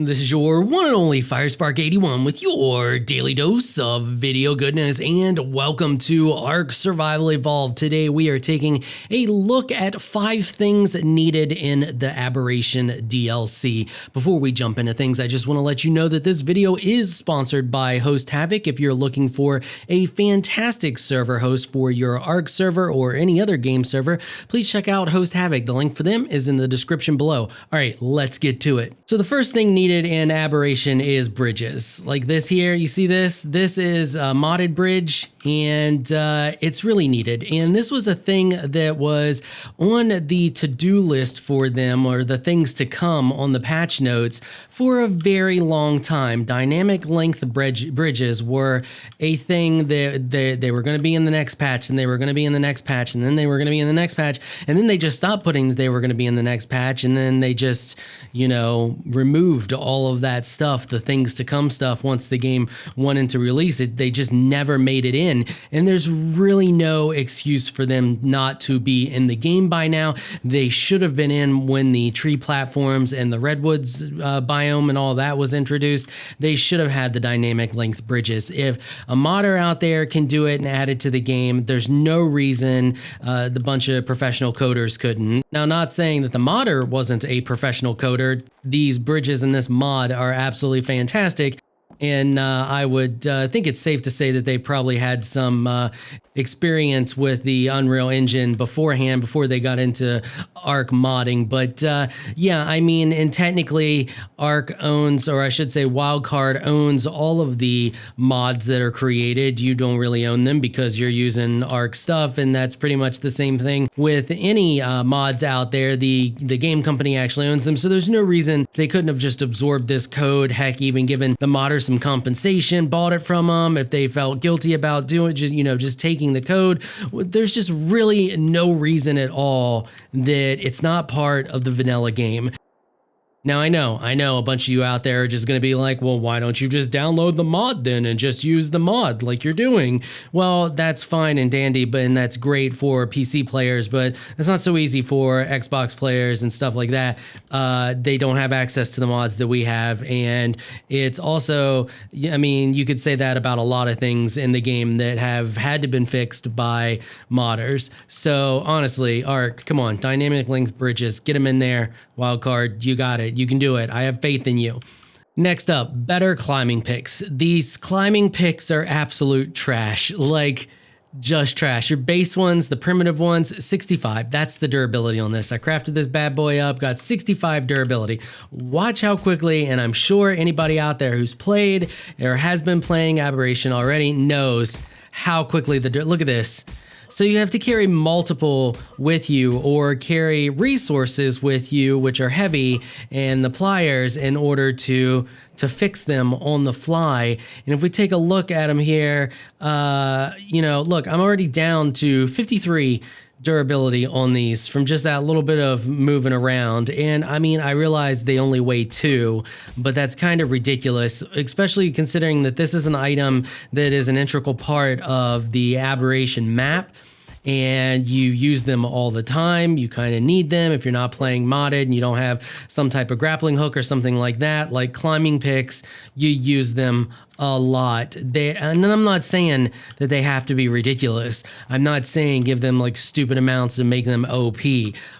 This is your one and only Firespark81 with your daily dose of video goodness, and welcome to Ark Survival Evolved. Today we are taking a look at 5 things needed in the Aberration DLC. Before we jump into things, I just want to let you know that this video is sponsored by Host Havoc. If you're looking for a fantastic server host for your Ark server or any other game server, please check out Host Havoc. The link for them is in the description below. All right, let's get to it. So the first thing needed in Aberration is bridges. Like this here, you see this? This is a modded bridge, and it's really needed. And this was a thing that was on the to-do list for them, or the things to come on the patch notes, for a very long time. Dynamic length bridges were a thing that they were going to be in the next patch, and they were going to be in the next patch, and then they were going to be in the next patch, and then they just stopped putting that they were going to be in the next patch, and then they just, you know, removed all of that stuff, the things to come stuff. Once the game wanted to release it, they just never made it in, and there's really no excuse for them not to be in the game by now. They should have been in when the tree platforms and the redwoods biome and all that was introduced. They should have had the dynamic length bridges. If a modder out there can do it and add it to the game, there's no reason the bunch of professional coders couldn't. Now, not saying that the modder wasn't a professional coder. These bridges in this mod are absolutely fantastic, and I would think it's safe to say that they've probably had some experience with the Unreal Engine beforehand, before they got into Ark modding. But yeah, I mean, and technically Ark owns, or I should say Wildcard owns, all of the mods that are created. You don't really own them because you're using Ark stuff, and that's pretty much the same thing with any mods out there. The game company actually owns them, so there's no reason they couldn't have just absorbed this code, heck, even given the modders some compensation, bought it from them if they felt guilty about doing, just taking the code. There's just really no reason at all that it's not part of the vanilla game. Now, I know a bunch of you out there are just going to be like, well, why don't you just download the mod then and just use the mod like you're doing? Well, that's fine and dandy, and that's great for PC players, but that's not so easy for Xbox players and stuff like that. They don't have access to the mods that we have, and it's also, I mean, you could say that about a lot of things in the game that have had to been fixed by modders. So honestly, Ark, come on, dynamic length bridges, get them in there. Wildcard, you got it. You can do it. I have faith in you. Next up, better climbing picks. These climbing picks are absolute trash. Like, just trash. Your base ones, the primitive ones, 65. That's the durability on this. I crafted this bad boy up, got 65 durability. Watch how quickly, and I'm sure anybody out there who's played or has been playing Aberration already knows how quickly look at this. So you have to carry multiple with you, or carry resources with you, which are heavy, and the pliers, in order to fix them on the fly. And if we take a look at them here, look, I'm already down to 53 durability on these from just that little bit of moving around. And I mean, I realize they only weigh 2, but that's kind of ridiculous, especially considering that this is an item that is an integral part of the Aberration map, and you use them all the time. You kind of need them if you're not playing modded and you don't have some type of grappling hook or something like that. Like climbing picks, you use them a lot. And I'm not saying that they have to be ridiculous. I'm not saying give them like stupid amounts and make them OP,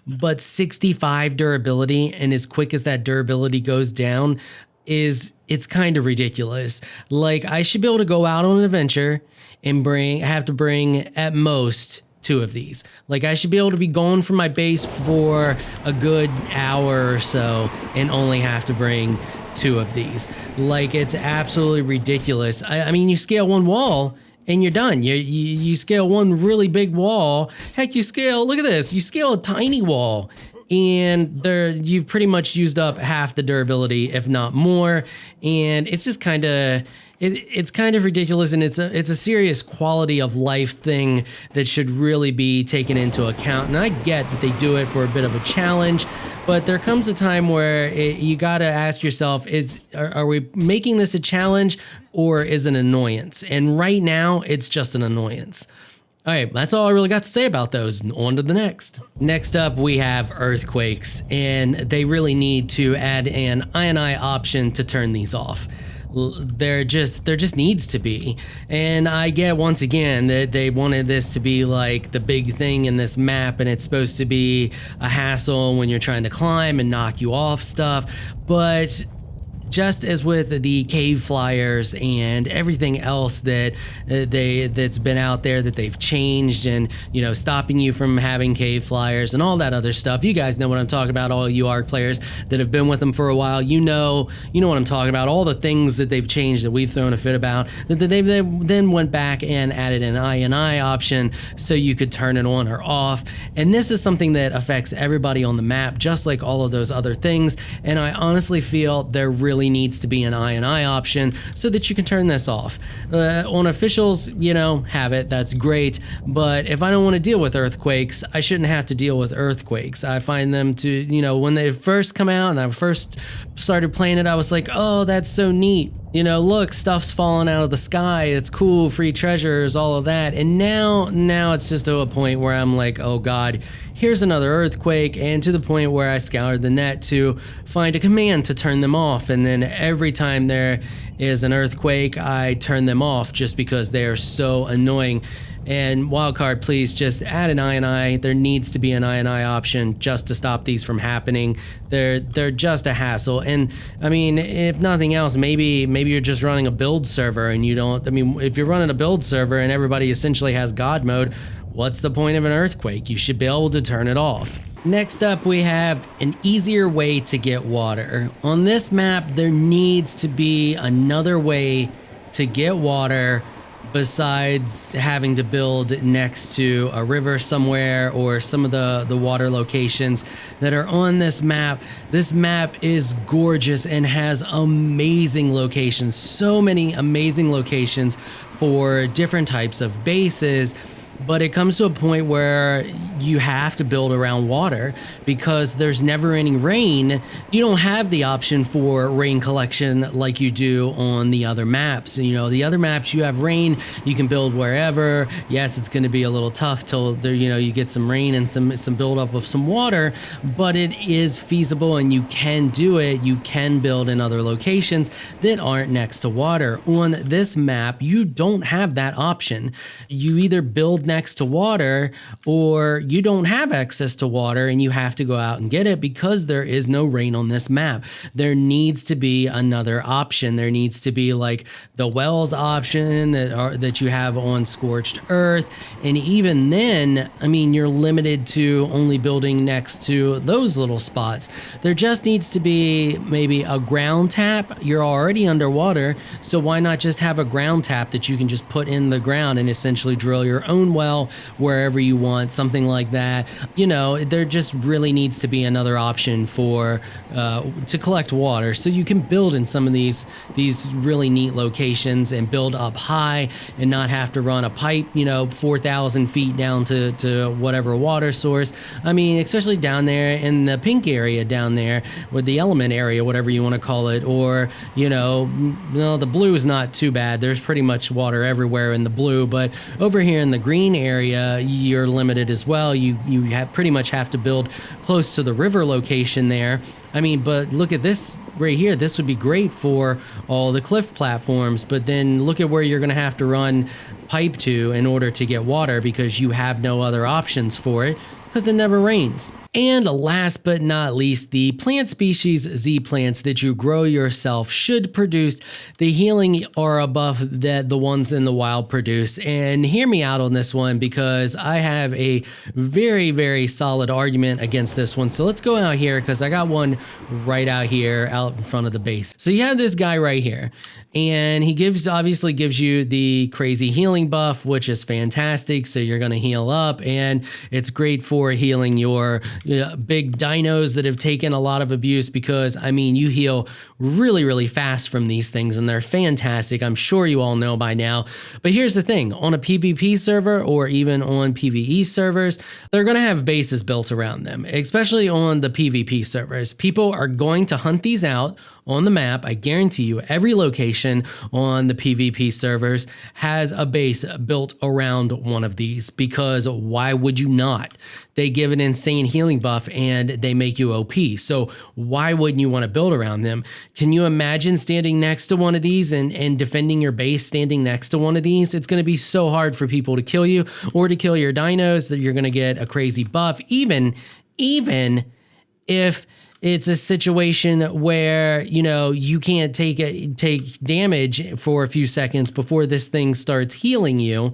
but 65 durability, and as quick as that durability goes down, it's kind of ridiculous. Like, I should be able to go out on an adventure and have to bring at most 2 of these. Like, I should be able to be going from my base for a good hour or so and only have to bring 2 of these. Like, it's absolutely ridiculous. I mean, you scale one wall and you're done. You scale one really big wall. Heck, look at this. You scale a tiny wall, and you've pretty much used up half the durability, if not more. And it's just kind of, it's kind of ridiculous, and it's a serious quality of life thing that should really be taken into account. And I get that they do it for a bit of a challenge, but there comes a time where you got to ask yourself, are we making this a challenge, or is it an annoyance? And right now, it's just an annoyance. All right, that's all I really got to say about those. On to the next. Next up, we have earthquakes, and they really need to add an INI option to turn these off. There just needs to be. And I get, once again, that they wanted this to be like the big thing in this map, and it's supposed to be a hassle when you're trying to climb and knock you off stuff, but just as with the cave flyers and everything else that's been out there that they've changed, and stopping you from having cave flyers and all that other stuff. You guys know what I'm talking about. All you ARK players that have been with them for a while, you know what I'm talking about. All the things that they've changed that we've thrown a fit about, that they then went back and added an INI option so you could turn it on or off. And this is something that affects everybody on the map, just like all of those other things. And I honestly feel there really needs to be an INI option so that you can turn this off. On officials, have it, that's great, but if I don't want to deal with earthquakes, I shouldn't have to deal with earthquakes. I find them to, when they first come out and I first started playing it, I was like, oh, that's so neat. Look, stuff's falling out of the sky. It's cool, free treasures, all of that. And now it's just to a point where I'm like, oh God, here's another earthquake, and to the point where I scoured the net to find a command to turn them off. And then every time there is an earthquake, I turn them off just because they are so annoying. And wildcard, please just add an INI. There needs to be an INI option just to stop these from happening. They're just a hassle. And I mean, if nothing else, maybe you're just running a build server and you don't. I mean, if you're running a build server and everybody essentially has God mode, what's the point of an earthquake? You should be able to turn it off. Next up, we have an easier way to get water. On this map, there needs to be another way to get water besides having to build next to a river somewhere or some of the water locations that are on this map. This map is gorgeous and has amazing locations, so many amazing locations for different types of bases. But it comes to a point where you have to build around water because there's never any rain. You don't have the option for rain collection like you do on the other maps. The other maps, you have rain, you can build wherever. Yes, it's going to be a little tough till there, you get some rain and some buildup of some water, but it is feasible and you can do it. You can build in other locations that aren't next to water. On this map, you don't have that option. You either build next to water or you don't have access to water and you have to go out and get it because there is no rain on this map. There needs to be another option. There needs to be like the wells option that you have on Scorched Earth. And even then, I mean, you're limited to only building next to those little spots. There just needs to be maybe a ground tap. You're already underwater, so why not just have a ground tap that you can just put in the ground and essentially drill your own well wherever you want, something like that. There just really needs to be another option for to collect water so you can build in some of these really neat locations and build up high and not have to run a pipe 4,000 feet down to whatever water source. I mean, especially down there in the pink area down there with the element area, whatever you want to call it, or the blue is not too bad. There's pretty much water everywhere in the blue, but over here in the green area, you're limited as well. You pretty much have to build close to the river location there. I mean, but look at this right here. This would be great for all the cliff platforms, but then look at where you're going to have to run pipe to in order to get water because you have no other options for it because it never rains. And last but not least, the plant species Z plants that you grow yourself should produce the healing aura buff that the ones in the wild produce. And hear me out on this one because I have a very, very solid argument against this one. So let's go out here because I got one right out here out in front of the base. So you have this guy right here. And he obviously gives you the crazy healing buff, which is fantastic. So you're going to heal up, and it's great for healing your big dinos that have taken a lot of abuse because, I mean, you heal really, really fast from these things, and they're fantastic. I'm sure you all know by now. But here's the thing. On a PvP server or even on PvE servers, they're going to have bases built around them, especially on the PvP servers. People are going to hunt these out on the map, I guarantee you every location on the PvP servers has a base built around one of these, because why would you not? They give an insane healing buff and they make you OP. So why wouldn't you want to build around them? Can you imagine standing next to one of these and defending your base standing next to one of these? It's going to be so hard for people to kill you or to kill your dinos that you're going to get a crazy buff, even if it's a situation where, you know, you can't take damage for a few seconds before this thing starts healing you.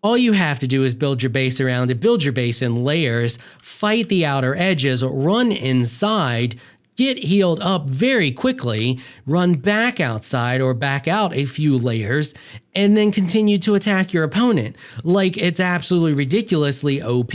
All you have to do is build your base around it, build your base in layers, fight the outer edges, run inside, get healed up very quickly, run back outside or back out a few layers, and then continue to attack your opponent. Like, it's absolutely ridiculously OP,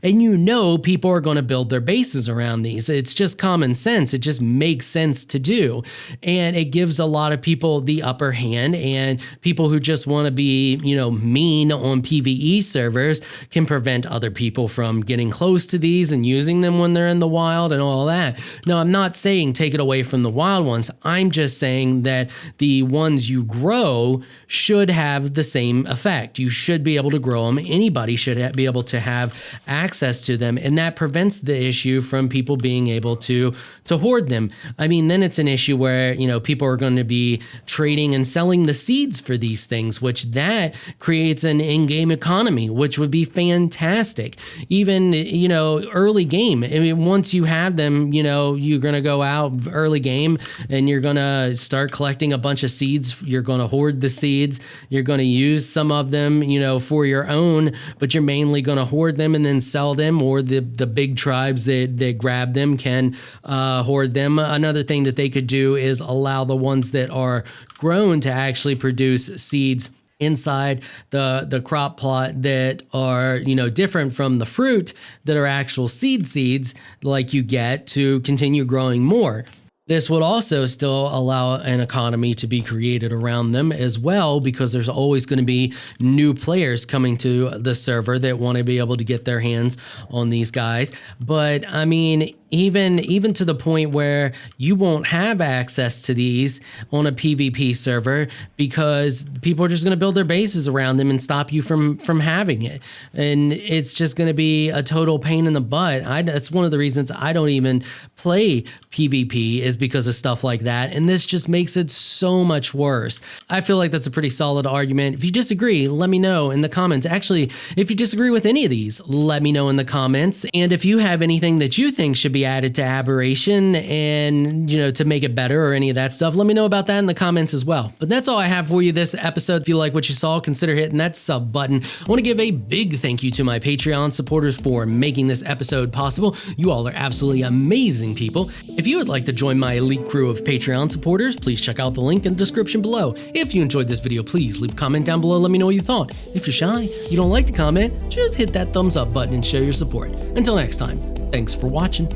and you know people are going to build their bases around these. It's just common sense. It just makes sense to do, and it gives a lot of people the upper hand, and people who just want to be, you know, mean on PvE servers can prevent other people from getting close to these and using them when they're in the wild and all that. No, I'm not saying take it away from the wild ones. I'm just saying that the ones you grow should have the same effect. You should be able to grow them. Anybody should be able to have access to them, and that prevents the issue from people being able to hoard them. I mean, then it's an issue where, you know, people are going to be trading and selling the seeds for these things, which that creates an in-game economy, which would be fantastic. Even, you know, early game. I mean, once you have them, you know, you're going to go out early game and you're going to start collecting a bunch of seeds. You're going to hoard the seeds. You're going to use some of them, you know, for your own, but you're mainly going to hoard them and then sell them, or the big tribes that grab them can hoard them. Another thing that they could do is allow the ones that are grown to actually produce seeds inside the crop plot that are, you know, different from the fruit, that are actual seeds like you get to continue growing more. This would also still allow an economy to be created around them as well, because there's always going to be new players coming to the server that want to be able to get their hands on these guys. But I mean, even to the point where you won't have access to these on a PvP server, because people are just going to build their bases around them and stop you from having it. And it's just going to be a total pain in the butt. That's one of the reasons I don't even play PvP, is because of stuff like that. And this just makes it so much worse. I feel like that's a pretty solid argument. If you disagree, let me know in the comments. Actually, if you disagree with any of these, let me know in the comments. And if you have anything that you think should be added to Aberration and, you know, to make it better or any of that stuff, let me know about that in the comments as well. But that's all I have for you this episode. If you like what you saw, consider hitting that sub button. I want to give a big thank you to my Patreon supporters for making this episode possible. You all are absolutely amazing people. If you would like to join my elite crew of Patreon supporters, please check out the link in the description below. If you enjoyed this video, please leave a comment down below. Let me know what you thought. If you're shy, you don't like to comment, just hit that thumbs up button and show your support. Until next time, thanks for watching.